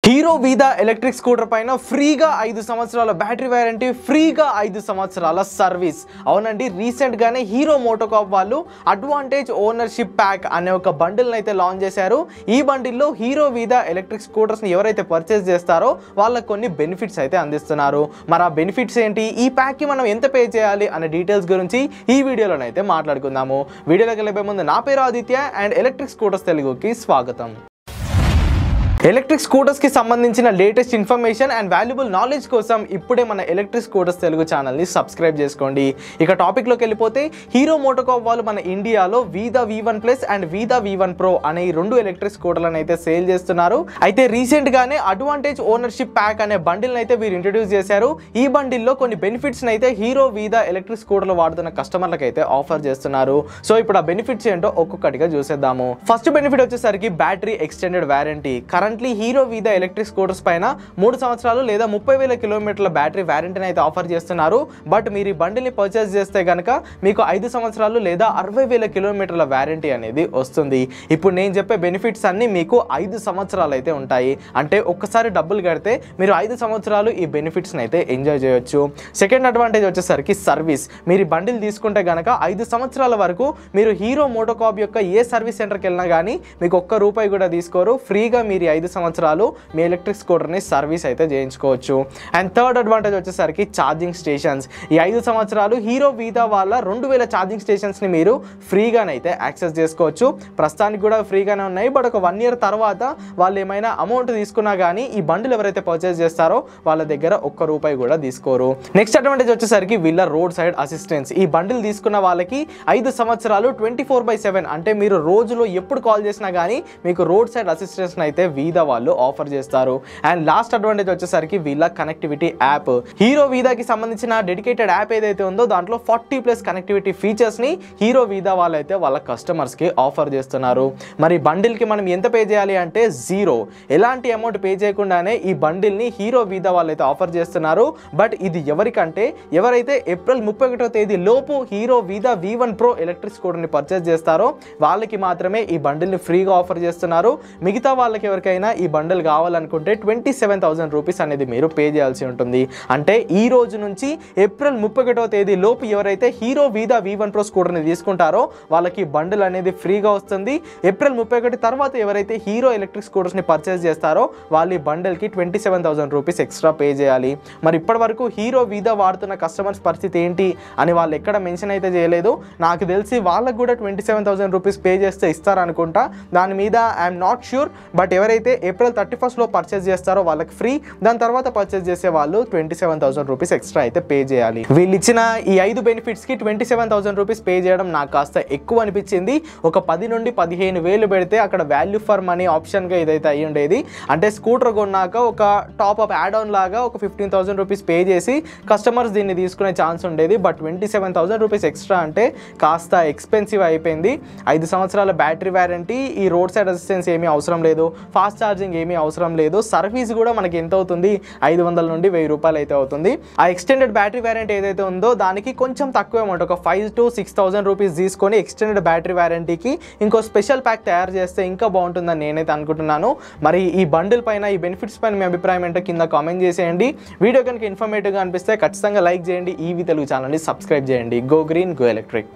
Hero Vida electric scooter పైన ఫ్రీగా 5 సంవత్సరాల బ్యాటరీ వారంటీ, ఫ్రీగా 5 సంవత్సరాల సర్వీస్. అవునండి, రీసెంట్ గానే హీరో మోటోకార్ప్ వాళ్ళు అడ్వాంటేజ్ ఓనర్షిప్ ప్యాక్ అనే ఒక బండిల్ అయితే లాంచ్ చేశారు. ఈ బండిల్లో హీరో వీదా ఎలక్ట్రిక్ స్కూటర్స్ ని ఎవరైతే పర్చేస్ చేస్తారో వాళ్ళకి కొన్ని బెనిఫిట్స్ అయితే అందిస్తున్నారు. మరి ఆ బెనిఫిట్స్ ఏంటి, ఈ ప్యాక్ కి మనం ఎంత పే చేయాలి అనే డీటెయిల్స్ గురించి ఈ వీడియోలోనైతే మాట్లాడుకుందాము. వీడియోలోకి వెళ్ళే ముందు నా పేరు ఆదిత్య అండ్ ఎలక్ట్రిక్ స్కూటర్స్ తెలుగుకి స్వాగతం. ఎలక్ట్రిక్ స్కూటర్స్ కి సంబంధించిన latest information and valuable knowledge కోసం ఇప్పుడే మన ఎలక్ట్రిక్ స్కూటర్స్ తెలుగు ఛానల్ని సబ్స్క్రైబ్ చేసుకోండి. ఇక టాపిక్లోకి వెళ్ళిపోతే, హీరో మోటోకార్ప్ వాళ్ళు మన ఇండియాలో Vida V1 plus and Vida V1 pro అనే ఈ రెండు ఎలక్ట్రిక్ స్కూటర్లను అయితే సేల్ చేస్తున్నారు. అయితే రీసెంట్ గానే అడ్వాంటేజ్ ఓనర్షిప్ ప్యాక్ అనే బండిల్ అయితే వీరు ఇంట్రడ్యూస్ చేశారు. ఈ బండిల్లో కొన్ని బెనిఫిట్స్ అయితే హీరో వీదా ఎలక్ట్రిక్ స్కూటర్లు వాడుతున్న కస్టమర్లకు అయితే ఆఫర్ చేస్తున్నారు. సో ఇప్పుడు ఆ బెనిఫిట్స్ ఏంటో ఒక్కొక్కటిగా చూసేద్దాము. ఫస్ట్ బెనిఫిట్ వచ్చేసరికి battery extended warranty. Currently Hero Vida electric scooters పైన 3 సంవత్సరాలు లేదా 30,000 కిలోమీటర్ల బ్యాటరీ వారంటీని అయితే ఆఫర్ చేస్తున్నారు. బట్ మీరు ఈ బండిల్ని పర్చేస్ చేస్తే కనుక మీకు 5 సంవత్సరాలు లేదా 60,000 కిలోమీటర్ల వారంటీ అనేది వస్తుంది. ఇప్పుడు నేను చెప్పే బెనిఫిట్స్ అన్ని మీకు 5 సంవత్సరాలు అయితే ఉంటాయి. అంటే ఒక్కసారి డబ్బులు కడితే మీరు 5 సంవత్సరాలు ఈ బెనిఫిట్స్ని అయితే ఎంజాయ్ చేయొచ్చు. సెకండ్ అడ్వాంటేజ్ వచ్చేసరికి సర్వీస్. మీరు ఈ బండిల్ తీసుకుంటే కనుక 5 సంవత్సరాల వరకు మీరు హీరో మోటోకార్ప్ యొక్క ఏ సర్వీస్ సెంటర్కి వెళ్ళినా కానీ మీకు ₹1 కూడా తీసుకోరు. ఫ్రీగా మీరు 5 సంవత్సరాలు మీ ఎలక్ట్రిక్ స్కూటర్ని సర్వీస్ అయితే చేయించుకోవచ్చు. అండ్ థర్డ్ అడ్వాంటేజ్ వచ్చేసరికి ఛార్జింగ్ స్టేషన్స్. ఈ 5 సంవత్సరాలు హీరో వీదా వాళ్ళ 2000 ఛార్జింగ్ స్టేషన్స్ని మీరు ఫ్రీగానైతే యాక్సెస్ చేసుకోవచ్చు. ప్రస్తుతానికి కూడా ఫ్రీగానే ఉన్నాయి. బట్ ఒక 1 ఇయర్ తర్వాత వాళ్ళు ఏమైనా అమౌంట్ తీసుకున్నా కానీ ఈ బండిల్ ఎవరైతే పర్చేస్ చేస్తారో వాళ్ళ దగ్గర ₹1 కూడా తీసుకోరు. నెక్స్ట్ అడ్వాంటేజ్ వచ్చేసరికి వీళ్ళ రోడ్ సైడ్ అసిస్టెన్స్. ఈ బండిల్ తీసుకున్న వాళ్ళకి 5 సంవత్సరాలు 24/7 అంటే మీరు రోజులో ఎప్పుడు కాల్ చేసినా కానీ మీకు రోడ్ సైడ్ అసిస్టెన్స్ అయితే వీదా వాళ్ళు ఆఫర్ చేస్తారు. అండ్ లాస్ట్ అడ్వాంటేజ్ వచ్చేసరికి వీళ్ళ కనెక్టివిటీ యాప్. హీరో వీదాకి సంబంధించిన డెడికేటెడ్ యాప్ ఏదైతే ఉందో దాంట్లో 40+ కనెక్టివిటీ ఫీచర్స్ ని హీరో వీదా వాళ్ళు అయితే వాళ్ళ కస్టమర్స్ కి ఆఫర్ చేస్తున్నారు. మరి బండిల్ కి మనం ఎంత పే చేయాలి అంటే 0, ఎలాంటి అమౌంట్ పే చేయకుండానే ఈ బండిల్ ని హీరో వీదా వాళ్ళు అయితే ఆఫర్ చేస్తున్నారు. బట్ ఇది ఎవరికంటే ఎవరైతే ఏప్రిల్ 31వ తేదీ లోపు Hero Vida V1 pro electric scooter ని పర్చేస్ చేస్తారో వాళ్ళకి మాత్రమే ఈ బండిల్ ని ఫ్రీగా ఆఫర్ చేస్తున్నారు. మిగతా వాళ్ళకి ఎవరికైనా ఈ బండిల్ కావాలనుకుంటే 27,000 రూపీస్ అనేది మీరు పే చేయాల్సి ఉంటుంది. అంటే ఈ రోజు నుంచి ఏప్రిల్ 31వ తేదీ లోపు ఎవరైతే హీరో వీదా V1 ప్రో స్కూటర్ని తీసుకుంటారో వాళ్ళకి బండిల్ అనేది ఫ్రీగా వస్తుంది. ఏప్రిల్ 31 తర్వాత ఎవరైతే హీరో ఎలక్ట్రిక్ స్కూటర్స్ని పర్చేస్ చేస్తారో వాళ్ళు ఈ బండిల్కి 27,000 రూపీస్ ఎక్స్ట్రా పే చేయాలి. మరి ఇప్పటి వరకు హీరో వీదా వాడుతున్న కస్టమర్స్ పరిస్థితి ఏంటి అని వాళ్ళు ఎక్కడ మెన్షన్ అయితే చేయలేదు. నాకు తెలిసి వాళ్ళకు కూడా 27,000 రూపీస్ పే చేస్తే ఇస్తారనుకుంటా. దాని మీద ఐఎమ్ నాట్ ష్యూర్. బట్ ఎవరైతే ఏప్రిల్ 31st పర్చేస్ చేస్తారో వాళ్ళకి ఫ్రీ, దాని తర్వాత పర్చేస్ చేసే వాళ్ళు 27,000 రూపీస్ ఎక్స్ట్రా అయితే పే చేయాలి. వీళ్ళు ఇచ్చిన ఈ 5 బెనిఫిట్స్ కి 27,000 రూపీస్ పే చేయడం నాకు కాస్త ఎక్కువ అనిపించింది. ఒక 10 నుండి 15,000 పెడితే అక్కడ వాల్యూ ఫర్ మనీ ఆప్షన్ గా ఇదైతే అయ్యి ఉండేది. అంటే స్కూటర్ కొన్నాక ఒక టాప్ అప్ యాడ్ ఆన్ లాగా ఒక 15,000 రూపీస్ పే చేసి కస్టమర్స్ దీన్ని తీసుకునే ఛాన్స్ ఉండేది. బట్ 27,000 రూపీస్ ఎక్స్ట్రా అంటే కాస్త ఎక్స్పెన్సివ్ అయిపోయింది. 5 సంవత్సరాల బ్యాటరీ వారంటీ, ఈ రోడ్ సైడ్ అసిస్టెన్స్ ఏమీ అవసరం లేదు, ఫాస్ట్ ఛార్జింగ్ ఏమీ అవసరం లేదు. సర్వీస్ కూడా మనకి ఎంత అవుతుంది, 500 నుండి 1000 రూపాయలు అయితే అవుతుంది. ఆ ఎక్స్టెండెడ్ బ్యాటరీ వారంటీ ఏదైతే ఉందో దానికి కొంచెం తక్కువ అమౌంట్, ఒక 5,000 to 6,000 రూపీస్ తీసుకొని ఎక్స్టెండెడ్ బ్యాటరీ వారంటీకి ఇంకో స్పెషల్ ప్యాక్ తయారు చేస్తే ఇంకా బాగుంటుందని నేనైతే అనుకుంటున్నాను. మరి ఈ బండిల్ పైన, ఈ బెనిఫిట్స్ పైన మీ అభిప్రాయం ఏంటో కింద కామెంట్ చేసేయండి. వీడియో కనుక ఇన్ఫర్మేటివ్గా అనిపిస్తే ఖచ్చితంగా లైక్ చేయండి. ఈవీ తెలుగు ఛానల్ని సబ్స్క్రైబ్ చేయండి. Go green, go electric.